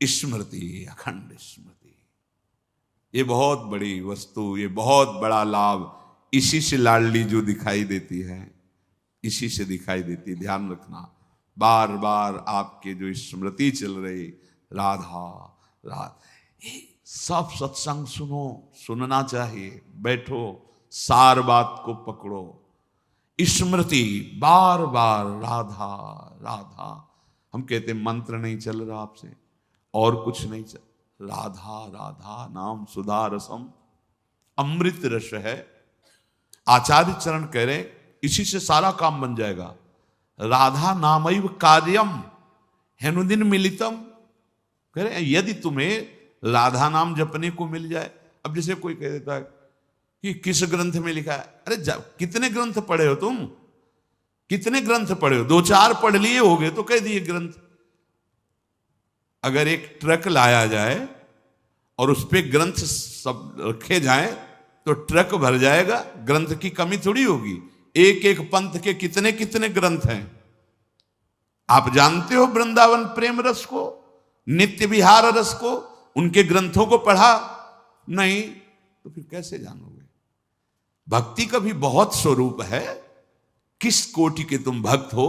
स्मृति, अखंड स्मृति, ये बहुत बड़ी वस्तु, ये बहुत बड़ा लाभ। इसी से लाडली जो दिखाई देती है, इसी से दिखाई देती है। ध्यान रखना, बार बार आपके जो स्मृति चल रही, राधा राधा, सब सत्संग सुनो, सुनना चाहिए। बैठो, सार बात को पकड़ो, स्मृति बार बार राधा राधा। हम कहते मंत्र नहीं चल रहा आपसे, और कुछ नहीं चल, राधा राधा नाम सुधा रसम, अमृत रस है। आचार्य चरण कह रहे इसी से सारा काम बन जाएगा। राधा नामैव कार्यम हेनुदिन मिलितम, कह रहे यदि तुम्हें राधा नाम जपने को मिल जाए। अब जैसे कोई कह देता है कि किस ग्रंथ में लिखा है, अरे कितने ग्रंथ पढ़े हो तुम, कितने ग्रंथ पढ़े हो? 2-4 पढ़ लिए होगे तो कह दिए ग्रंथ। अगर एक ट्रक लाया जाए और उस पे ग्रंथ सब रखे जाएं तो ट्रक भर जाएगा, ग्रंथ की कमी थोड़ी होगी। एक एक पंथ के कितने कितने ग्रंथ हैं। आप जानते हो वृंदावन प्रेम रस को, नित्य विहार रस को, उनके ग्रंथों को पढ़ा नहीं तो फिर कैसे जानोगे? भक्ति का भी बहुत स्वरूप है। किस कोटि के तुम भक्त हो,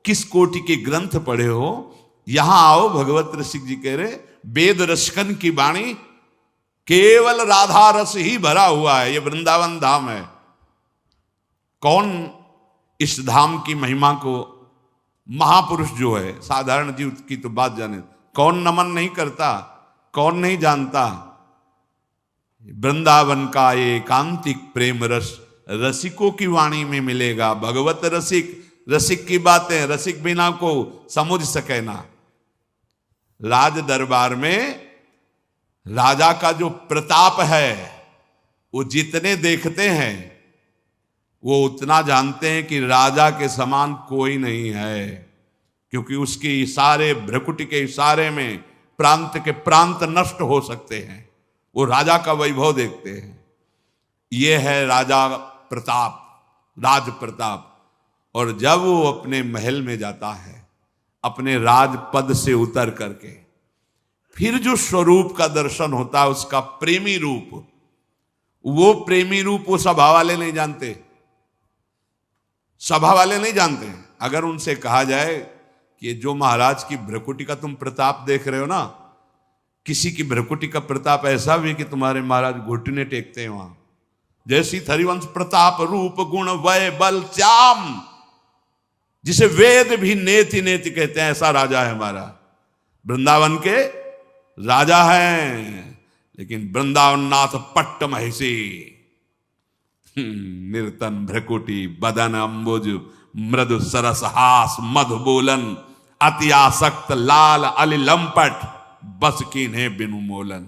किस कोटि के ग्रंथ पढ़े हो, यहां आओ। भगवत रसिक जी कह रहे वेद रसकन की वाणी, केवल राधा रस ही भरा हुआ है। ये वृंदावन धाम है। कौन इस धाम की महिमा को, महापुरुष जो है, साधारण जीव की तो बात जाने, कौन नमन नहीं करता, कौन नहीं जानता? वृंदावन का एकांतिक प्रेम रस रसिकों की वाणी में मिलेगा। भगवत रसिक, रसिक की बातें रसिक बिना को समझ सके ना। राज दरबार में राजा का जो प्रताप है, वो जितने देखते हैं वो उतना जानते हैं कि राजा के समान कोई नहीं है, क्योंकि उसके इशारे, भ्रकुटी के इशारे में प्रांत के प्रांत नष्ट हो सकते हैं। वो राजा का वैभव देखते हैं। ये है राजा प्रताप, राज प्रताप। और जब वो अपने महल में जाता है, अपने राजपद से उतर करके, फिर जो स्वरूप का दर्शन होता है, उसका प्रेमी रूप, वो प्रेमी रूप वो सभा वाले नहीं जानते, सभा वाले नहीं जानते। अगर उनसे कहा जाए कि ये जो महाराज की भ्रकुटी का तुम प्रताप देख रहे हो ना, किसी की भ्रकुटी का प्रताप ऐसा भी कि तुम्हारे महाराज घुटने टेकते हैं वहां, जैसी हरिवंश प्रताप रूप गुण वय बल श्याम, जिसे वेद भी नेति नेति कहते हैं, ऐसा राजा है हमारा। वृंदावन के राजा हैं, लेकिन वृंदावन नाथ पट्ट महिषी, निर्तन भ्रकुटी बदन अंबुज मृदु सरस हास मधु बोलन, अति आसक्त लाल अली लंपट बस कीन्हे बिनु मोलन।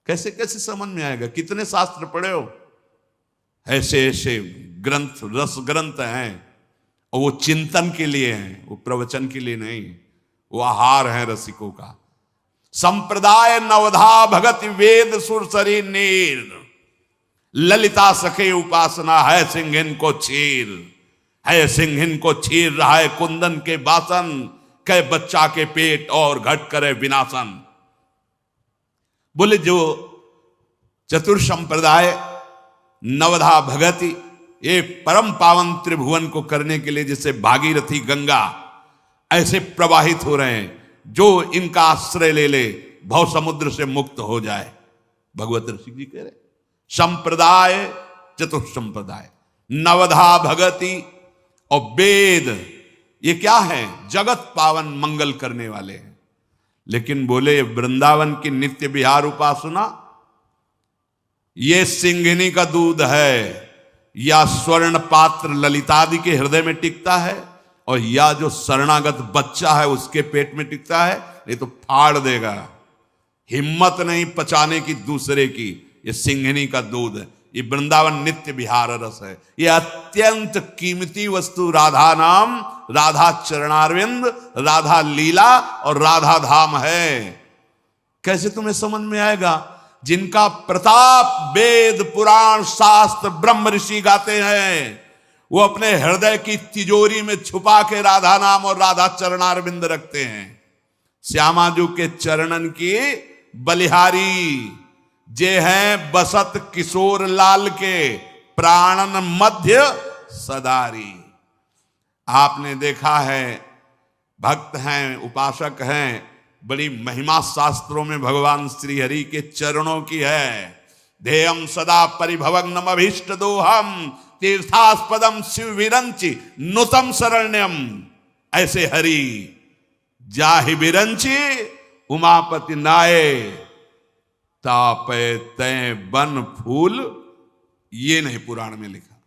कैसे कैसे समझ में आएगा? कितने शास्त्र पढ़े हो? ऐसे ऐसे ग्रंथ, रस ग्रंथ हैं, और वो चिंतन के लिए हैं, वो प्रवचन के लिए नहीं। वो आहार है रसिकों का। संप्रदाय नवधा भगत वेद सुरसरी नीर, ललिता सखे उपासना है सिंहिन को चीर, है सिंहिन को चीर रहा है कुंदन के बासन, कै बच्चा के पेट और घट करे विनाशन। बोले जो चतुर संप्रदाय नवधा भगति, ये परम पावन त्रिभुवन को करने के लिए जैसे भागीरथी गंगा ऐसे प्रवाहित हो रहे हैं, जो इनका आश्रय ले ले भव समुद्र से मुक्त हो जाए। भगवत ऋषि जी कह रहे संप्रदाय, चतुर संप्रदाय, नवधा भगति और वेद, ये क्या है? जगत पावन मंगल करने वाले हैं। लेकिन बोले वृंदावन की नित्य विहार उपासना, ये सिंघनी का दूध है, या स्वर्ण पात्र ललितादि के हृदय में टिकता है, और या जो शरणागत बच्चा है उसके पेट में टिकता है, नहीं तो फाड़ देगा। हिम्मत नहीं पचाने की दूसरे की। ये सिंघनी का दूध है, ये वृंदावन नित्य विहार रस है। ये अत्यंत कीमती वस्तु राधा नाम, राधा चरणारविंद, राधा लीला और राधा धाम है। कैसे तुम्हें समझ में आएगा? जिनका प्रताप वेद पुराण शास्त्र ब्रह्म ऋषि गाते हैं, वो अपने हृदय की तिजोरी में छुपा के राधा नाम और राधा चरणारविंद रखते हैं। श्यामाजू के चरणन की बलिहारी, जे हैं बसत किशोर लाल के प्राणन मध्य सदारी। आपने देखा है, भक्त हैं, उपासक हैं, बड़ी महिमा शास्त्रों में भगवान श्री हरि के चरणों की है। ध्येयम सदा परिभवग्नम अभीष्ट दोहम तीर्थास्पदम शिव विरंचि नुतम शरण्यम। ऐसे हरि जाहि विरंचि उमापति नाये, तापे तय बन फूल। ये नहीं पुराण में लिखा,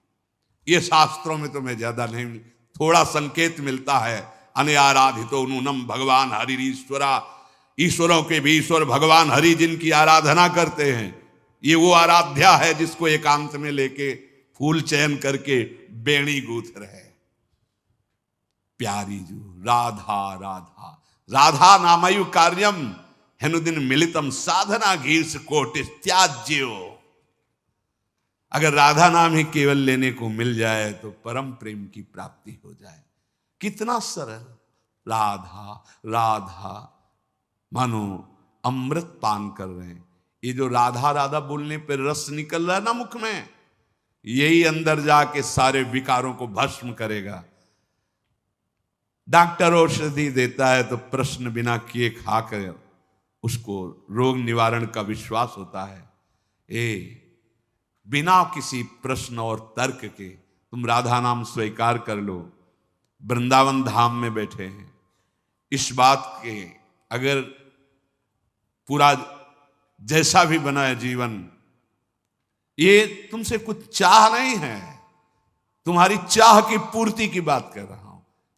ये शास्त्रों में तो मैं ज्यादा नहीं, थोड़ा संकेत मिलता है। अनआराधितो नूनम भगवान हरिरीश्वरा, ईश्वरों के भी ईश्वर भगवान हरि जिनकी आराधना करते हैं, ये वो आराध्या है जिसको एकांत में लेके फूल चयन करके बेणी गूंथ रहे। प्यारी जू राधा राधा राधा नामयु कार्यम हेनुदिन मिलितम साधना घीर्ष कोटि त्याज्यो। अगर राधा नाम ही केवल लेने को मिल जाए तो परम प्रेम की प्राप्ति हो जाए। कितना सरल, राधा राधा, मानो अमृत पान कर रहे हैं। ये जो राधा राधा बोलने पर रस निकल रहा है ना मुख में, यही अंदर जाके सारे विकारों को भस्म करेगा। डॉक्टर औषधि देता है तो प्रश्न बिना किए खाकर उसको रोग निवारण का विश्वास होता है। बिना किसी प्रश्न और तर्क के तुम राधा नाम स्वीकार कर लो। वृंदावन धाम में बैठे हैं, इस बात के अगर पूरा जैसा भी बना है जीवन, ये तुमसे कुछ चाह नहीं है, तुम्हारी चाह की पूर्ति की बात कर रहा हूं।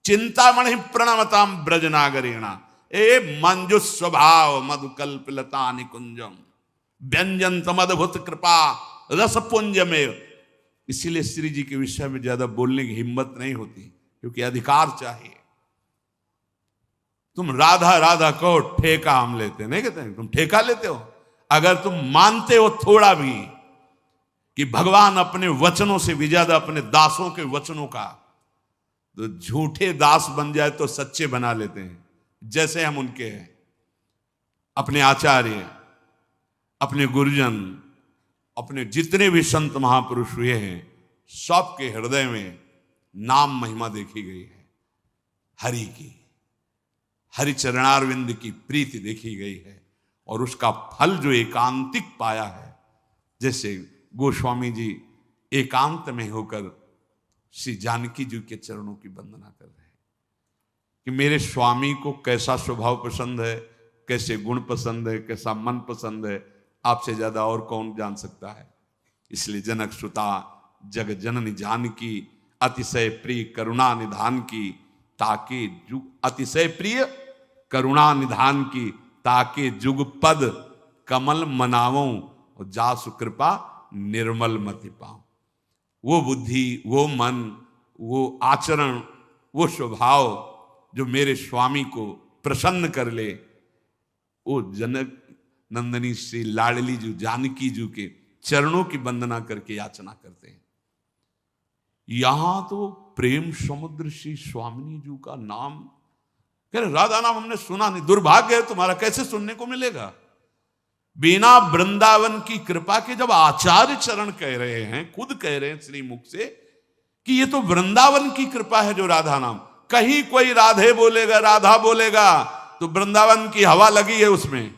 चिंतामणि प्रणमताम ब्रजनागरीणा, ए मंजु स्वभाव मधुकल्प लता निकुंजम व्यंजन तमद्भुत कृपा रसपुंज में। इसीलिए श्री जी के विषय में ज्यादा बोलने की हिम्मत नहीं होती, क्योंकि अधिकार चाहिए। तुम राधा राधा कहो, ठेका हम लेते नहीं, कहते हैं तुम ठेका लेते हो। अगर तुम मानते हो थोड़ा भी कि भगवान अपने वचनों से भी ज्यादा अपने दासों के वचनों का, तो झूठे दास बन जाए तो सच्चे बना लेते हैं। जैसे हम उनके हैं, अपने आचार्य, अपने गुरुजन, अपने जितने भी संत महापुरुष हुए हैं, सबके हृदय में नाम महिमा देखी गई है। हरि की, हरि चरणारविंद की प्रीति देखी गई है, और उसका फल जो एकांतिक पाया है। जैसे गोस्वामी जी एकांत में होकर श्री जानकी जी के चरणों की वंदना कर रहे हैं कि मेरे स्वामी को कैसा स्वभाव पसंद है, कैसे गुण पसंद है, कैसा मन पसंद है, आपसे ज्यादा और कौन जान सकता है। इसलिए जनक सुता जग जननी जानकी, अतिशय प्रिय करुणा निधान की, ताकि जुग अतिशय प्रिय करुणा निधान की, ताकि जुग पद कमल मनावों और जासु कृपा निर्मल मति पाऊं। वो बुद्धि, वो मन, वो आचरण, वो स्वभाव जो मेरे स्वामी को प्रसन्न कर ले, वो जनक नंदनी श्री लाडली जी जानकी जी के चरणों की वंदना करके याचना करते हैं। यहां तो प्रेम समुद्र श्री स्वामिनी जी का नाम कह रहे, राधा नाम हमने सुना नहीं, दुर्भाग्य है तुम्हारा, कैसे सुनने को मिलेगा। बिना वृंदावन की कृपा के जब आचार्य चरण कह रहे हैं, खुद कह रहे हैं श्री मुख से कि ये तो वृंदावन की कृपा है जो राधा नाम, कहीं कोई राधे बोलेगा, राधा बोलेगा तो वृंदावन की हवा लगी है उसमें।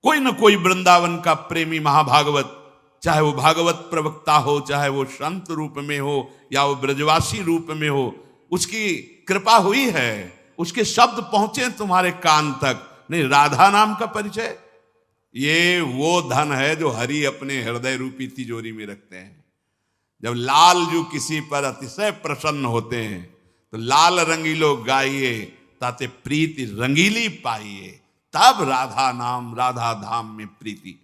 कोई न कोई वृंदावन का प्रेमी महाभागवत, चाहे वो भागवत प्रवक्ता हो, चाहे वो संत रूप में हो या वो ब्रजवासी रूप में हो, उसकी कृपा हुई है, उसके शब्द पहुंचे तुम्हारे कान तक। नहीं, राधा नाम का परिचय, ये वो धन है जो हरि अपने हृदय रूपी तिजोरी में रखते हैं। जब लाल जो किसी पर अतिशय प्रसन्न होते हैं तो लाल रंगीलो गाइए ताते प्रीति रंगीली पाइए, तब राधा नाम राधा धाम में प्रीति।